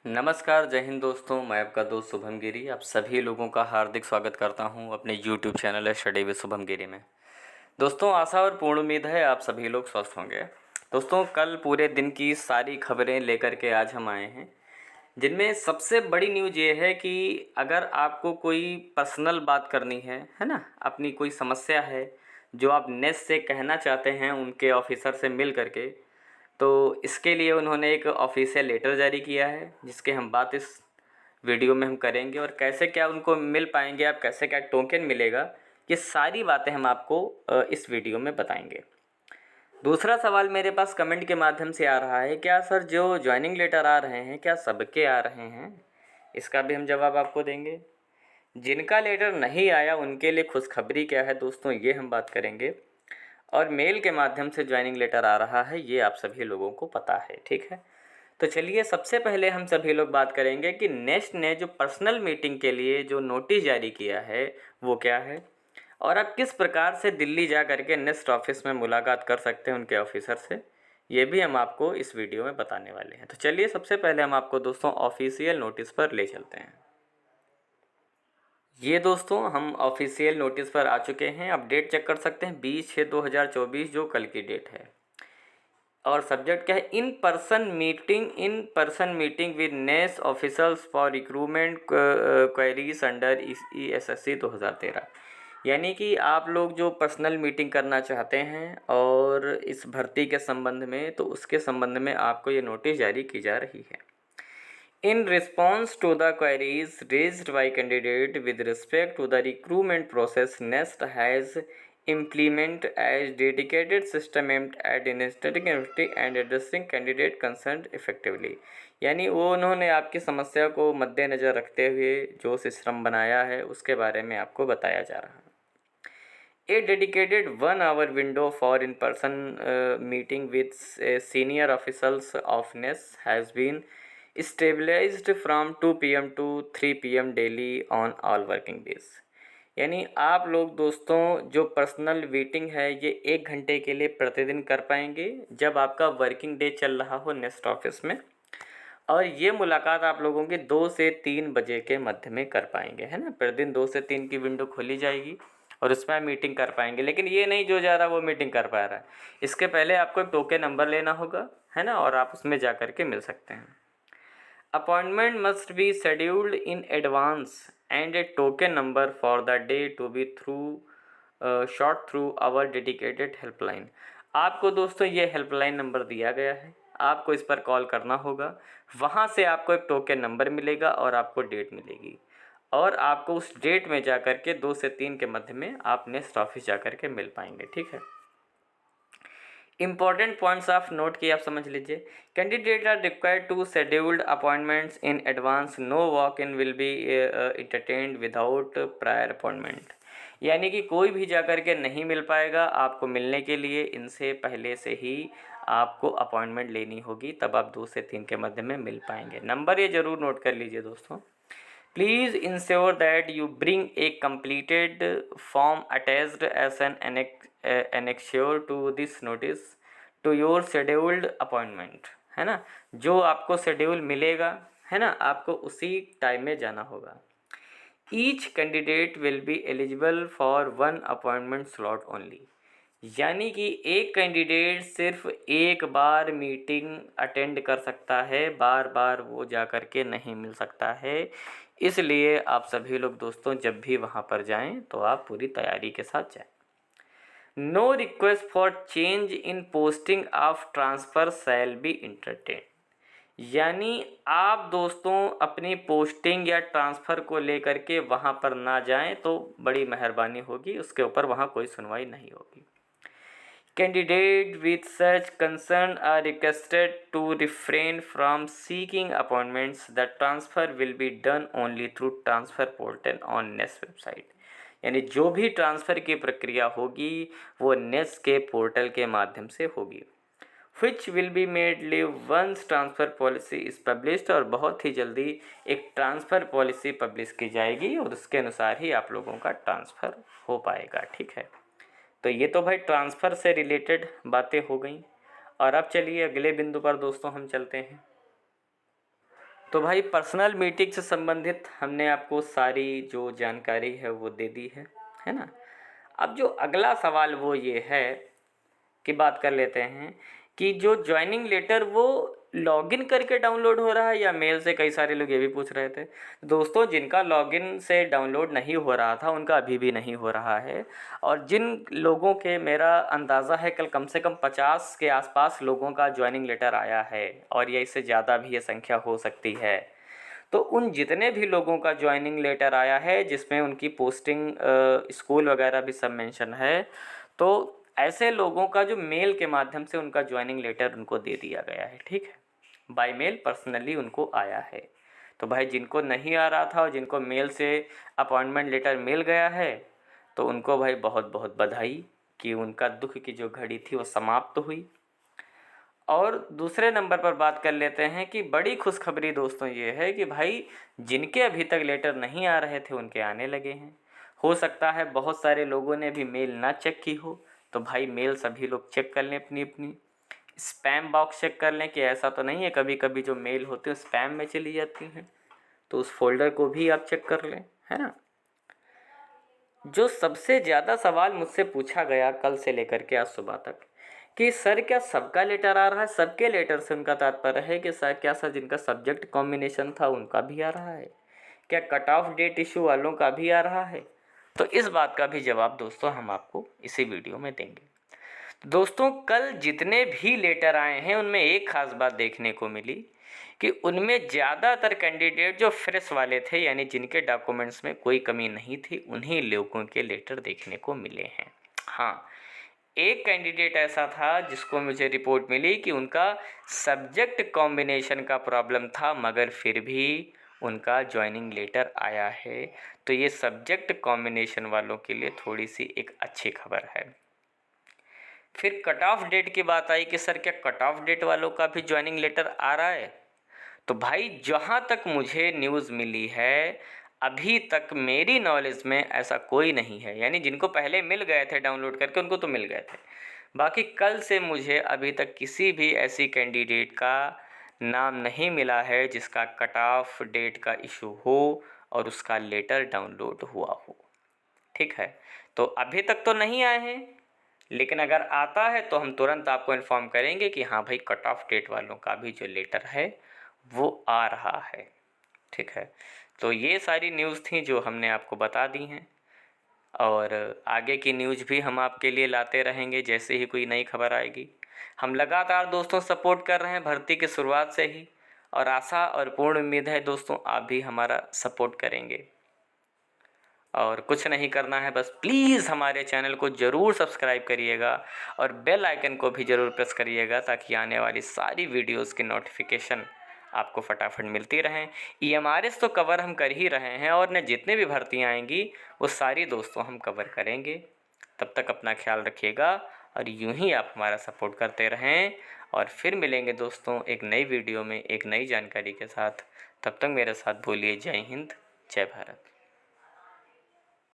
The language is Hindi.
नमस्कार, जय हिंद दोस्तों। मैं आपका दोस्त शुभम गिरी आप सभी लोगों का हार्दिक स्वागत करता हूं अपने यूट्यूब चैनल है स्टडी विद शुभम गिरी में। दोस्तों, आशा और पूर्ण उम्मीद है आप सभी लोग स्वस्थ होंगे। दोस्तों, कल पूरे दिन की सारी खबरें लेकर के आज हम आए हैं, जिनमें सबसे बड़ी न्यूज़ ये है कि अगर आपको कोई पर्सनल बात करनी है ना, अपनी कोई समस्या है जो आप नेस से कहना चाहते हैं उनके ऑफिसर से मिल करके, तो इसके लिए उन्होंने एक ऑफिशियल लेटर जारी किया है, जिसके हम बात इस वीडियो में हम करेंगे। और कैसे क्या उनको मिल पाएंगे, आप कैसे क्या टोकन मिलेगा, ये सारी बातें हम आपको इस वीडियो में बताएंगे। दूसरा सवाल मेरे पास कमेंट के माध्यम से आ रहा है, क्या सर जो ज्वाइनिंग लेटर आ रहे हैं क्या सबके आ रहे हैं? इसका भी हम जवाब आपको देंगे। जिनका लेटर नहीं आया उनके लिए खुशखबरी क्या है दोस्तों, ये हम बात करेंगे। और मेल के माध्यम से ज्वाइनिंग लेटर आ रहा है, ये आप सभी लोगों को पता है, ठीक है। तो चलिए, सबसे पहले हम सभी लोग बात करेंगे कि नेस्ट ने जो पर्सनल मीटिंग के लिए जो नोटिस जारी किया है वो क्या है, और आप किस प्रकार से दिल्ली जा करके नेस्ट ऑफिस में मुलाकात कर सकते हैं उनके ऑफिसर से, ये भी हम आपको इस वीडियो में बताने वाले हैं। तो चलिए, सबसे पहले हम आपको दोस्तों ऑफिशियल नोटिस पर ले चलते हैं। ये दोस्तों हम ऑफिशियल नोटिस पर आ चुके हैं। आप डेट चेक कर सकते हैं 20/6/2024, जो कल की डेट है। और सब्जेक्ट क्या है? In person meeting with NEST officers for recruitment queries under ESSC 2013। यानी कि आप लोग जो पर्सनल मीटिंग करना चाहते हैं और इस भर्ती के संबंध में, तो उसके संबंध में आपको ये नोटिस जारी की जा रही है। In response to the queries raised by candidate with respect to the recruitment process, NEST has implemented a dedicated system aimed at administrating activity and addressing candidate concerned effectively। यानी वो उन्होंने आपकी समस्या को मद्देनज़र रखते हुए जो सिस्टम बनाया है उसके बारे में आपको बताया जा रहा है। A dedicated 1 hour window for in-person meeting with senior officials of NEST has been stabilised from 2 PM to 3 PM daily on all working days. यानी आप लोग दोस्तों जो पर्सनल मीटिंग है ये 1 घंटे के लिए प्रतिदिन कर पाएंगे जब आपका वर्किंग डे चल रहा हो नेस्ट ऑफिस में। और ये मुलाकात आप लोगों की 2 से 3 बजे के मध्य में कर पाएंगे, है ना। प्रतिदिन 2 से 3 की विंडो खोली जाएगी और उसमें आप मीटिंग कर पाएंगे। लेकिन ये नहीं जो जा रहा वो मीटिंग कर पा रहा है, इसके पहले आपको एक टोकन नंबर लेना होगा, है ना, और आप उसमें जा कर के मिल सकते हैं। Appointment must be scheduled in advance and a token number for the day to be shot through our dedicated helpline। आपको दोस्तों ये हेल्पलाइन नंबर दिया गया है, आपको इस पर कॉल करना होगा। वहाँ से आपको एक टोकन नंबर मिलेगा और आपको डेट मिलेगी, और आपको उस डेट में जा कर के 2 से 3 के मध्य में आप नेक्स्ट ऑफिस जा कर के मिल पाएंगे, ठीक है। इंपॉर्टेंट पॉइंट्स ऑफ नोट की आप समझ लीजिए। Candidate are required to scheduled appointments in advance. No walk in will be entertained without prior appointment. यानी कि कोई भी जाकर के नहीं मिल पाएगा, आपको मिलने के लिए इनसे पहले से ही आपको अपॉइंटमेंट लेनी होगी, तब आप 2 से 3 के मध्य में मिल पाएंगे। नंबर ये ज़रूर नोट कर लीजिए दोस्तों। Please ensure that you bring a completed form attached as an annexure to this notice to your scheduled appointment, है ना। जो आपको शेड्यूल मिलेगा, है ना, आपको उसी टाइम में जाना होगा। Each candidate will be eligible for 1 appointment slot only। यानी कि एक कैंडिडेट सिर्फ एक बार मीटिंग अटेंड कर सकता है, बार बार वो जा कर के नहीं मिल सकता है। इसलिए आप सभी लोग दोस्तों जब भी वहाँ पर जाएं तो आप पूरी तैयारी के साथ जाएं। No request for change in posting of transfer shall be entertain. यानी आप दोस्तों अपनी पोस्टिंग या ट्रांसफ़र को लेकर के वहाँ पर ना जाएं तो बड़ी मेहरबानी होगी, उसके ऊपर वहाँ कोई सुनवाई नहीं होगी। Candidates with such concern are requested to refrain from seeking appointments. The transfer will be done only through transfer portal on NEST website। यानी जो भी ट्रांसफ़र की प्रक्रिया होगी वो नेस्ट के पोर्टल के माध्यम से होगी। Which will be made live once transfer policy is published। और बहुत ही जल्दी एक ट्रांसफ़र पॉलिसी पब्लिश की जाएगी और उसके अनुसार ही आप लोगों का ट्रांसफ़र हो पाएगा, ठीक है। तो ये तो भाई ट्रांसफ़र से रिलेटेड बातें हो गई। और अब चलिए अगले बिंदु पर दोस्तों हम चलते हैं। तो भाई पर्सनल मीटिंग से संबंधित हमने आपको सारी जो जानकारी है वो दे दी है ना। अब जो अगला सवाल वो ये है की बात कर लेते हैं कि जो ज्वाइनिंग लेटर वो लॉगिन करके डाउनलोड हो रहा है या मेल से। कई सारे लोग ये भी पूछ रहे थे। दोस्तों, जिनका लॉगिन से डाउनलोड नहीं हो रहा था उनका अभी भी नहीं हो रहा है, और जिन लोगों के, मेरा अंदाज़ा है कल कम से कम 50 के आसपास लोगों का ज्वाइनिंग लेटर आया है, और ये इससे ज़्यादा भी ये संख्या हो सकती है। तो उन जितने भी लोगों का ज्वाइनिंग लेटर आया है जिसमें उनकी पोस्टिंग स्कूल वगैरह भी सब मेंशन है, तो ऐसे लोगों का जो मेल के माध्यम से उनका ज्वाइनिंग लेटर उनको दे दिया गया है। ठीक है, बाय मेल पर्सनली उनको आया है। तो भाई जिनको नहीं आ रहा था और जिनको मेल से अपॉइंटमेंट लेटर मिल गया है, तो उनको भाई बहुत बहुत बधाई कि उनका दुख की जो घड़ी थी वो समाप्त हुई। और दूसरे नंबर पर बात कर लेते हैं कि बड़ी खुशखबरी दोस्तों ये है कि भाई जिनके अभी तक लेटर नहीं आ रहे थे उनके आने लगे हैं। हो सकता है बहुत सारे लोगों ने भी मेल ना चेक की हो, तो भाई मेल सभी लोग चेक कर लें, अपनी अपनी स्पैम बॉक्स चेक कर लें कि ऐसा तो नहीं है कभी कभी जो मेल होती है स्पैम में चली जाती हैं, तो उस फोल्डर को भी आप चेक कर लें, है ना। जो सबसे ज़्यादा सवाल मुझसे पूछा गया कल से लेकर के आज सुबह तक कि सर क्या सबका लेटर आ रहा है। सबके लेटर से उनका तात्पर्य है कि सर क्या सर जिनका सब्जेक्ट कॉम्बिनेशन था उनका भी आ रहा है, क्या कट ऑफ डेट इशू वालों का भी आ रहा है। तो इस बात का भी जवाब दोस्तों हम आपको इसी वीडियो में देंगे। दोस्तों, कल जितने भी लेटर आए हैं उनमें एक ख़ास बात देखने को मिली कि उनमें ज़्यादातर कैंडिडेट जो फ्रेश वाले थे, यानी जिनके डॉक्यूमेंट्स में कोई कमी नहीं थी, उन्हीं लोगों के लेटर देखने को मिले हैं। हाँ, एक कैंडिडेट ऐसा था जिसको मुझे रिपोर्ट मिली कि उनका सब्जेक्ट कॉम्बिनेशन का प्रॉब्लम था, मगर फिर भी उनका ज्वाइनिंग लेटर आया है। तो ये सब्जेक्ट कॉम्बिनेशन वालों के लिए थोड़ी सी एक अच्छी खबर है। फिर कट ऑफ डेट की बात आई कि सर क्या कट ऑफ डेट वालों का भी ज्वाइनिंग लेटर आ रहा है। तो भाई जहाँ तक मुझे न्यूज़ मिली है, अभी तक मेरी नॉलेज में ऐसा कोई नहीं है, यानी जिनको पहले मिल गए थे डाउनलोड करके उनको तो मिल गए थे। बाकी कल से मुझे अभी तक किसी भी ऐसी कैंडिडेट का नाम नहीं मिला है जिसका कट ऑफ डेट का इशू हो और उसका लेटर डाउनलोड हुआ हो। ठीक है, तो अभी तक तो नहीं आए हैं, लेकिन अगर आता है तो हम तुरंत आपको इन्फॉर्म करेंगे कि हाँ भाई कट ऑफ डेट वालों का भी जो लेटर है वो आ रहा है। ठीक है, तो ये सारी न्यूज़ थी जो हमने आपको बता दी हैं, और आगे की न्यूज़ भी हम आपके लिए लाते रहेंगे जैसे ही कोई नई खबर आएगी। हम लगातार दोस्तों सपोर्ट कर रहे हैं भर्ती की शुरुआत से ही, और आशा और पूर्ण उम्मीद है दोस्तों आप भी हमारा सपोर्ट करेंगे। और कुछ नहीं करना है, बस प्लीज़ हमारे चैनल को ज़रूर सब्सक्राइब करिएगा और बेल आइकन को भी ज़रूर प्रेस करिएगा ताकि आने वाली सारी वीडियोस की नोटिफिकेशन आपको फटाफट मिलती रहें। EMRS तो कवर हम कर ही रहे हैं, और न जितने भी भर्तियाँ आएंगी वो सारी दोस्तों हम कवर करेंगे। तब तक अपना ख्याल रखिएगा और यूं ही आप हमारा सपोर्ट करते रहें, और फिर मिलेंगे दोस्तों एक नई वीडियो में एक नई जानकारी के साथ। तब तक मेरे साथ बोलिए जय हिंद, जय भारत।